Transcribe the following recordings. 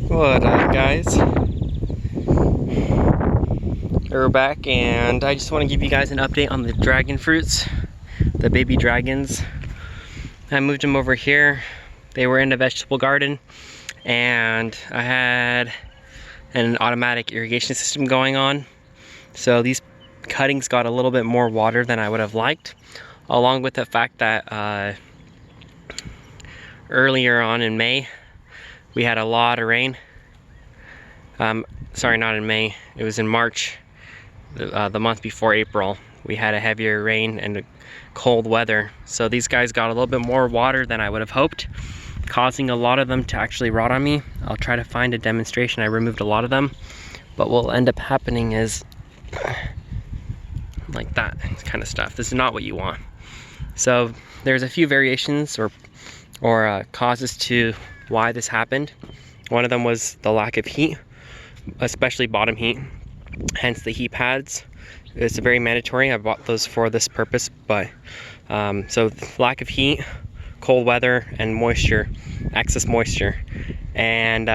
What up, guys? We're back, and I just want to give you guys an update on the dragon fruits, the baby dragons. I moved them over here. They were in a vegetable garden, and I had an automatic irrigation system going on. So these cuttings got a little bit more water than I would have liked, along with the fact that earlier on in May, we had a lot of rain. Sorry, not in May, it was in March, the month before April. We had a heavier rain and cold weather. So these guys got a little bit more water than I would have hoped, causing a lot of them to actually rot on me. I'll try to find a demonstration. I removed a lot of them, but what will end up happening is like that kind of stuff. This is not what you want. So there's a few variations or causes to why this happened. One of them was the lack of heat, especially bottom heat, hence the heat pads. It's very mandatory. I bought those for this purpose, but so lack of heat, cold weather, and moisture, excess moisture. And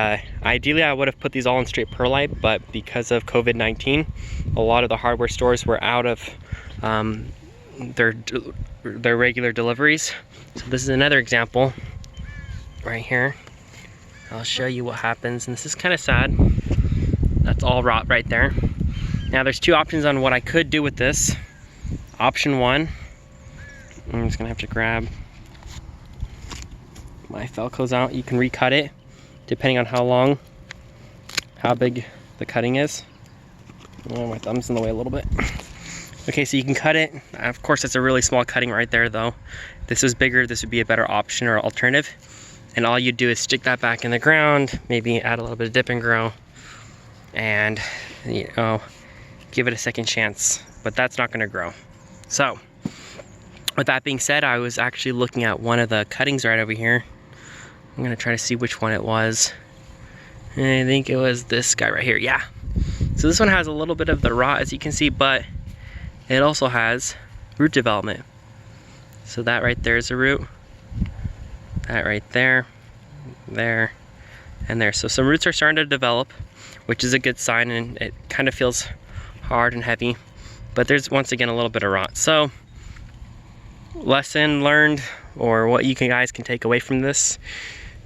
ideally I would have put these all in straight perlite, but because of COVID-19, a lot of the hardware stores were out of their regular deliveries. So this is another example right here. I'll show you what happens, and this is kind of sad. That's all rot right there. Now there's two options on what I could do with this. Option one, I'm just gonna have to grab my Velcros out. You can recut it depending on how big the cutting is. Oh, my thumb's in the way a little bit. Okay, so you can cut it. Of course, it's a really small cutting right there though. If this was bigger, this would be a better option or alternative. And all you do is stick that back in the ground, maybe add a little bit of dip and grow, and give it a second chance. But that's not gonna grow. So, with that being said, I was actually looking at one of the cuttings right over here. I'm gonna try to see which one it was. And I think it was this guy right here, yeah. So this one has a little bit of the rot, as you can see, but it also has root development. So that right there is a root. That right there, there, and there. So some roots are starting to develop, which is a good sign, and it kind of feels hard and heavy, but there's once again a little bit of rot. So lesson learned, or what you guys can take away from this,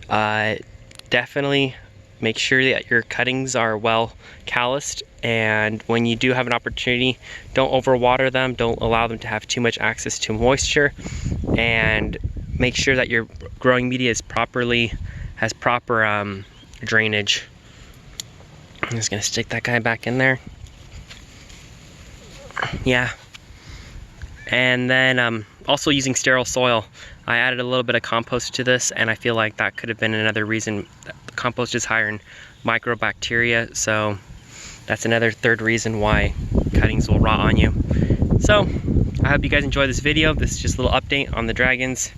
definitely make sure that your cuttings are well calloused, and when you do have an opportunity, don't overwater them, don't allow them to have too much access to moisture, and make sure that your growing media has proper drainage. I'm just gonna stick that guy back in there. Yeah. And then also using sterile soil. I added a little bit of compost to this, and I feel like that could have been another reason. Compost is higher in microbacteria, so that's another third reason why cuttings will rot on you. So I hope you guys enjoyed this video. This is just a little update on the dragons.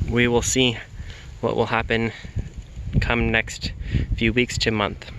We will see what will happen come next few weeks to month.